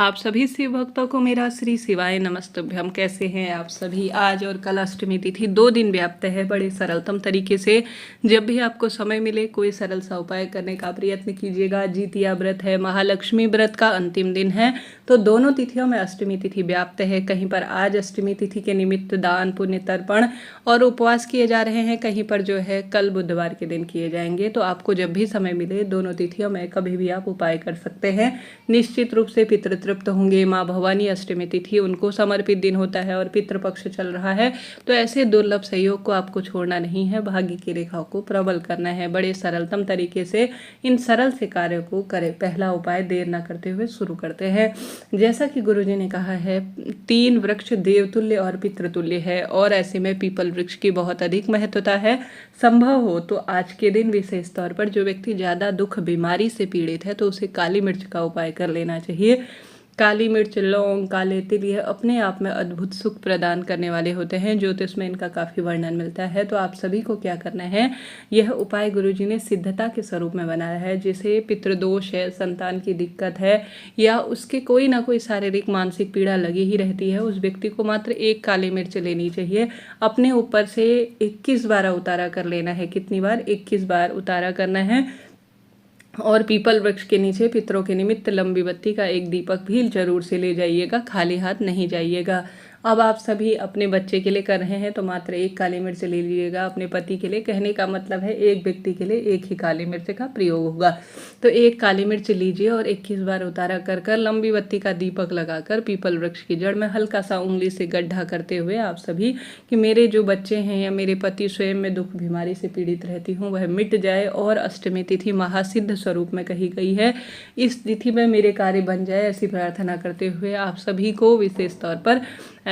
आप सभी शिव भक्तों को मेरा श्री शिवाय नमस्तुभ्यम। कैसे हैं आप सभी। आज और कल अष्टमी तिथि 2 दिन व्याप्त है। बड़े सरलतम तरीके से जब भी आपको समय मिले कोई सरल सा उपाय करने का प्रयत्न कीजिएगा। जितिया व्रत है, महालक्ष्मी व्रत का अंतिम दिन है, तो दोनों तिथियों में अष्टमी तिथि व्याप्त है। कहीं पर आज अष्टमी तिथि के निमित्त दान पुण्य तर्पण और उपवास किए जा रहे हैं, कहीं पर जो है कल बुधवार के दिन किए जाएंगे। तो आपको जब भी समय मिले दोनों तिथियों में कभी भी आप उपाय कर सकते हैं। निश्चित रूप से पितृ तृप्त होंगे। माँ भवानी अष्टमी तिथि उनको समर्पित दिन होता है और पितृपक्ष चल रहा है, तो ऐसे दुर्लभ सहयोग को आपको छोड़ना नहीं है, भाग्य की रेखाओं को प्रबल करना है। बड़े सरलतम तरीके से इन सरल से कार्यों को करें। पहला उपाय देर न करते हुए शुरू करते हैं। जैसा कि गुरुजी ने कहा है, 3 वृक्ष देवतुल्य और पितृतुल्य है और ऐसे में पीपल वृक्ष की बहुत अधिक महत्वता है। संभव हो तो आज के दिन विशेष तौर पर जो व्यक्ति ज़्यादा दुख बीमारी से पीड़ित है तो उसे काली मिर्च का उपाय कर लेना चाहिए। काली मिर्च, लौंग, काले तिल यह अपने आप में अद्भुत सुख प्रदान करने वाले होते हैं। ज्योतिष में इनका काफ़ी वर्णन मिलता है। तो आप सभी को क्या करना है, यह उपाय गुरुजी ने सिद्धता के स्वरूप में बनाया है। जिसे पितृदोष है, संतान की दिक्कत है या उसके कोई ना कोई शारीरिक मानसिक पीड़ा लगी ही रहती है, उस व्यक्ति को मात्र 1 काली मिर्च लेनी चाहिए। अपने ऊपर से 21 बार उतारा कर लेना है। कितनी बार? 21 बार उतारा करना है। और पीपल वृक्ष के नीचे पितरों के निमित्त लंबी बत्ती का एक दीपक भी जरूर से ले जाइएगा, खाली हाथ नहीं जाइएगा। अब आप सभी अपने बच्चे के लिए कर रहे हैं तो मात्र 1 काली मिर्च ले लीजिएगा। अपने पति के लिए, कहने का मतलब है एक व्यक्ति के लिए 1 ही काली मिर्च का प्रयोग होगा। तो 1 काली मिर्च लीजिए और 21 बार उतारा कर लंबी बत्ती का दीपक लगाकर पीपल वृक्ष की जड़ में हल्का सा उंगली से गड्ढा करते हुए आप सभी कि मेरे जो बच्चे हैं या मेरे पति स्वयं में दुख बीमारी से पीड़ित रहती हूँ वह मिट जाए और अष्टमी तिथि महासिद्ध स्वरूप में कही गई है, इस तिथि में मेरे कार्य बन जाए, ऐसी प्रार्थना करते हुए आप सभी को विशेष तौर पर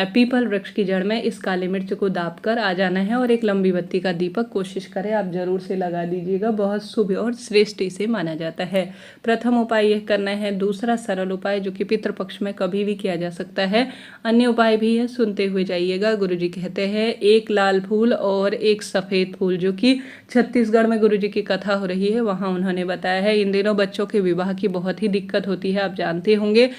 पीपल वृक्ष की जड़ में इस काली मिर्च को दाप कर आ जाना है और एक लंबी बत्ती का दीपक कोशिश करें आप जरूर से लगा दीजिएगा। बहुत शुभ और श्रेष्ठ इसे माना जाता है। प्रथम उपाय यह करना है। दूसरा सरल उपाय जो कि पितृपक्ष में कभी भी किया जा सकता है, अन्य उपाय भी है, सुनते हुए जाइएगा। गुरुजी कहते हैं 1 लाल फूल और 1 सफ़ेद फूल, जो कि छत्तीसगढ़ में गुरुजी की कथा हो रही है वहाँ उन्होंने बताया है। इन दिनों बच्चों के विवाह की बहुत ही दिक्कत होती है, आप जानते होंगे।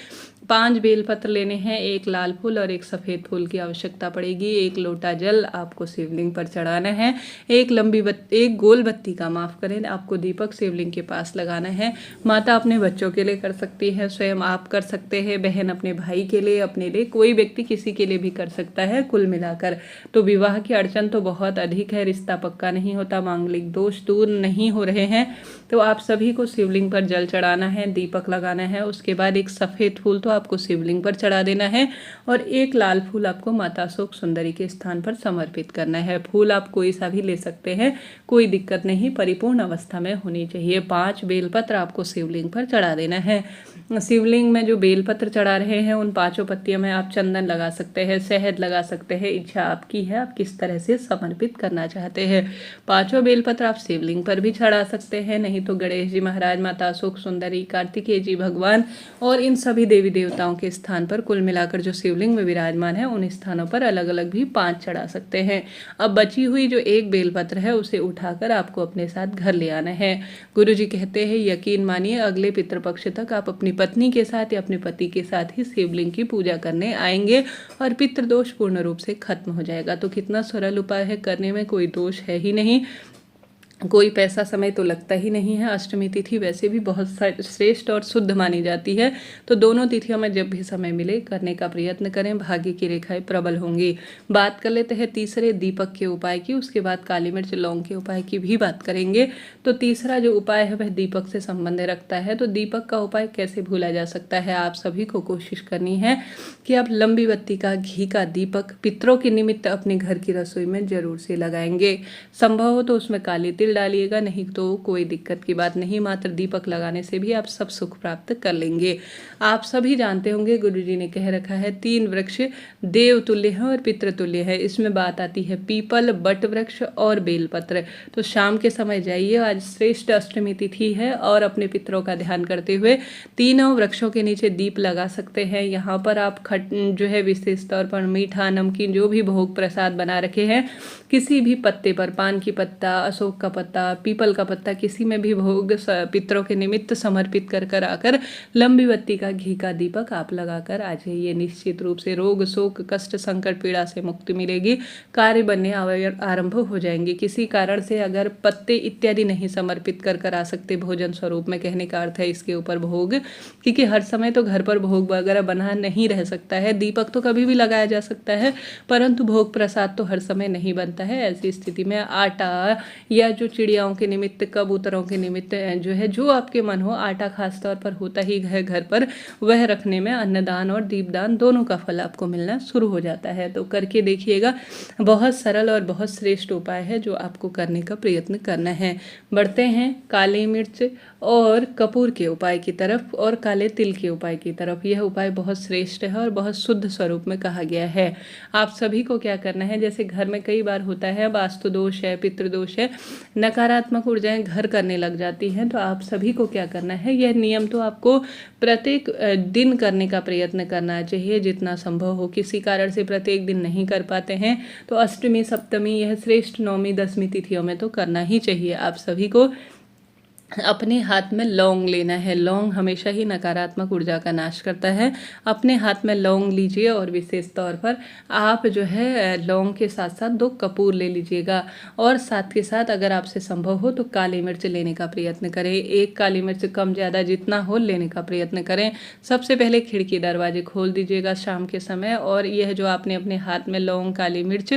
5 बेलपत्र लेने हैं, 1 लाल फूल और 1 सफ़ेद फूल की आवश्यकता पड़ेगी। 1 लोटा जल आपको शिवलिंग पर चढ़ाना है। एक गोल बत्ती का, माफ़ करें, आपको दीपक शिवलिंग के पास लगाना है। माता अपने बच्चों के लिए कर सकती है, स्वयं आप कर सकते हैं, बहन अपने भाई के लिए, अपने लिए, कोई व्यक्ति किसी के लिए भी कर सकता है। कुल मिलाकर तो विवाह की अड़चन तो बहुत अधिक है, रिश्ता पक्का नहीं होता, मांगलिक दोष दूर नहीं हो रहे हैं, तो आप सभी को शिवलिंग पर जल चढ़ाना है, दीपक लगाना है। उसके बाद 1 सफ़ेद फूल तो आपको शिवलिंग पर चढ़ा देना है और 1 लाल फूल आपको माता अशोक सुंदरी के स्थान पर समर्पित करना है। फूल आप कोई सा भी ले सकते हैं, कोई दिक्कत नहीं, परिपूर्ण अवस्था में होनी चाहिए। 5 बेलपत्र आपको शिवलिंग पर चढ़ा देना है। शिवलिंग में जो बेलपत्र चढ़ा रहे हैं उन 5 पत्तियों में आप चंदन लगा सकते हैं, शहद लगा सकते हैं, इच्छा आपकी है, आप किस तरह से समर्पित करना चाहते हैं। 5 बेलपत्र आप शिवलिंग पर भी चढ़ा सकते हैं, नहीं तो गणेश जी महाराज, माता अशोक सुंदरी, कार्तिकेय जी भगवान और इन सभी देवी देवताओं के स्थान पर, कुल मिलाकर जो शिवलिंग में विराजमान है उन स्थानों पर अलग अलग भी 5 चढ़ा सकते हैं। अब बची हुई जो 1 बेलपत्र है उसे उठाकर आपको अपने साथ घर ले आना है। गुरुजी कहते हैं यकीन मानिए अगले पितृपक्ष तक आप अपनी पत्नी के साथ या अपने पति के साथ ही शिवलिंग की पूजा करने आएंगे और पितृदोष पूर्ण रूप से खत्म हो जाएगा। तो कितना सरल उपाय है, करने में कोई दोष है ही नहीं, कोई पैसा समय तो लगता ही नहीं है। अष्टमी तिथि वैसे भी बहुत श्रेष्ठ और शुद्ध मानी जाती है, तो दोनों तिथियों में जब भी समय मिले करने का प्रयत्न करें, भाग्य की रेखाएं प्रबल होंगी। बात कर लेते हैं तीसरे दीपक के उपाय की, उसके बाद काली मिर्च लौंग के उपाय की भी बात करेंगे। तो तीसरा जो उपाय है वह दीपक से संबंध रखता है। तो दीपक का उपाय कैसे भूला जा सकता है, आप सभी को कोशिश करनी है कि आप लंबी बत्ती का घी का दीपक पितरों के निमित्त अपने घर की रसोई में जरूर से लगाएंगे। संभव हो तो उसमें काली तिल डालिएगा, नहीं तो कोई दिक्कत की बात नहीं, मात्र दीपक लगाने से भी आप सब सुख प्राप्त कर लेंगे। आप सभी जानते होंगे गुरुजी ने कह रखा है 3 वृक्ष देवतुल्य है और पितृतुल्य है। इसमें बात आती है पीपल, बट वृक्ष और बेलपत्र। तो शाम के समय जाइए, आज श्रेष्ठ अष्टमी तिथि है और अपने पितरों का ध्यान करते हुए तीनों वृक्षों के नीचे दीप लगा सकते हैं। यहाँ पर आप जो है विशेष तौर पर मीठा, नमकीन, जो भी भोग प्रसाद बना रखे हैं, किसी भी पत्ते पर, पान की पत्ता, अशोक का पत्ता, पीपल का पत्ता, किसी में भी भोग पितरों के निमित्त समर्पित कर कर आकर लंबी बत्ती का घी का दीपक आप लगाकर आ जाइए। निश्चित रूप से रोग शोक कष्ट संकट पीड़ा से मुक्ति मिलेगी, कार्य बनने आरंभ हो जाएंगे। किसी कारण से अगर पत्ते इत्यादि नहीं समर्पित कर कर आ सकते भोजन स्वरूप में, कहने का अर्थ है इसके ऊपर भोग, क्योंकि हर समय तो घर पर भोग वगैरह बना नहीं रह सकता है। दीपक तो कभी भी लगाया जा सकता है, परंतु भोग प्रसाद तो हर समय नहीं बनता है। ऐसी स्थिति में आटा या जो चिड़ियाओं के निमित्त, कबूतरों के निमित्त जो है, जो आपके मन हो, आटा खास तौर पर होता ही है घर पर, वह रखने में अन्नदान और दीपदान दोनों का फल आपको मिलना शुरू हो जाता है। तो करके देखिएगा, बहुत सरल और बहुत श्रेष्ठ उपाय है जो आपको करने का प्रयत्न करना है। बढ़ते हैं काली मिर्च और कपूर के उपाय की तरफ और काले तिल के उपाय की तरफ। यह उपाय बहुत श्रेष्ठ है और बहुत शुद्ध स्वरूप में कहा गया है। आप सभी को क्या करना है, जैसे घर में कई बार होता है वास्तु दोष है, पितृदोष है, नकारात्मक ऊर्जाएं घर करने लग जाती हैं, तो आप सभी को क्या करना है, यह नियम तो आपको प्रत्येक दिन करने का प्रयत्न करना चाहिए जितना संभव हो। किसी कारण से प्रत्येक दिन नहीं कर पाते हैं तो अष्टमी सप्तमी, यह श्रेष्ठ नवमी दसवीं तिथियों में तो करना ही चाहिए। आप सभी को अपने हाथ में लौंग लेना है। लौंग हमेशा ही नकारात्मक ऊर्जा का नाश करता है। अपने हाथ में लौंग लीजिए और विशेष तौर पर आप जो है लौंग के साथ साथ 2 कपूर ले लीजिएगा और साथ के साथ अगर आपसे संभव हो तो काली मिर्च लेने का प्रयत्न करें। 1 काली मिर्च कम ज़्यादा जितना हो लेने का प्रयत्न करें। सबसे पहले खिड़की दरवाजे खोल दीजिएगा शाम के समय, और यह जो आपने अपने हाथ में लौंग, काली मिर्च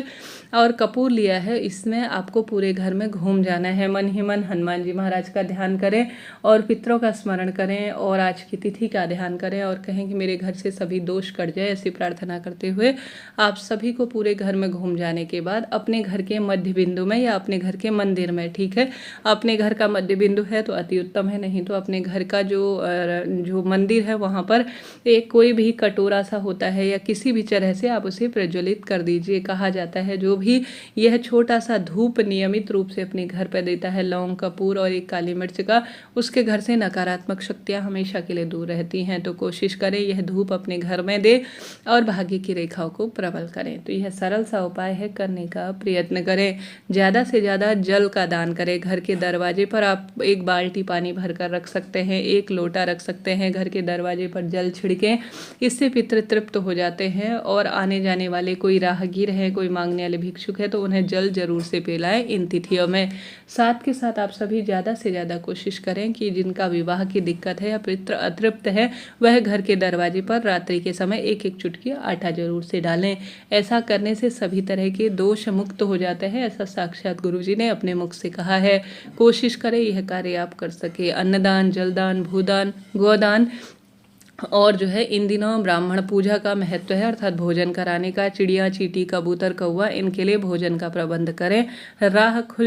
और कपूर लिया है, इसमें आपको पूरे घर में घूम जाना है। मन ही मन हनुमान जी महाराज का ध्यान करें और पितरों का स्मरण करें और आज की तिथि का ध्यान करें और कहें कि मेरे घर से सभी दोष कट जाए। ऐसी प्रार्थना करते हुए आप सभी को पूरे घर में घूम जाने के बाद अपने घर के मध्य बिंदु में या अपने घर के मंदिर में, ठीक है, अपने घर का मध्य बिंदु है तो अति उत्तम है, नहीं तो अपने घर का जो मंदिर है वहाँ पर एक कोई भी कटोरा सा होता है या किसी भी तरह से आप उसे प्रज्वलित कर दीजिए। कहा जाता है जो भी यह छोटा सा धूप नियमित रूप से अपने घर पर देता है, लौंग, कपूर और 1 काली मिर्च का, उसके घर से नकारात्मक शक्तियां हमेशा के लिए दूर रहती हैं। तो कोशिश करें यह धूप अपने घर में दे और भाग्य की रेखाओं को प्रबल करें। तो यह सरल सा उपाय है, करने का प्रयत्न करें। ज़्यादा से ज़्यादा जल का दान करें। घर के दरवाजे पर आप 1 बाल्टी पानी भर कर रख सकते हैं, 1 लोटा रख सकते हैं, घर के दरवाजे पर जल छिड़कें। इससे पितृ तृप्त हो जाते हैं और आने जाने वाले कोई राहगीर हैं, कोई मांगने वाले भिक्षुक है तो उन्हें जल जरूर से पिलाएं इन तिथियों में। साथ के साथ आप सभी ज़्यादा से ज़्यादा कोशिश करें कि जिनका विवाह की दिक्कत है या पितृ अतृप्त है वह घर के दरवाजे पर रात्रि के समय 1-1 चुटकी आटा जरूर से डालें। ऐसा करने से सभी तरह के दोष मुक्त हो जाते हैं, ऐसा साक्षात गुरुजी ने अपने मुख से कहा है। कोशिश करें यह कार्य आप कर सके। अन्नदान, जलदान, भूदान, गोदान और जो है इन दिनों ब्राह्मण पूजा का महत्व है, अर्थात भोजन कराने का। चिड़िया, चींटी, कबूतर, कौवा, इनके लिए भोजन का प्रबंध करें। राह खुल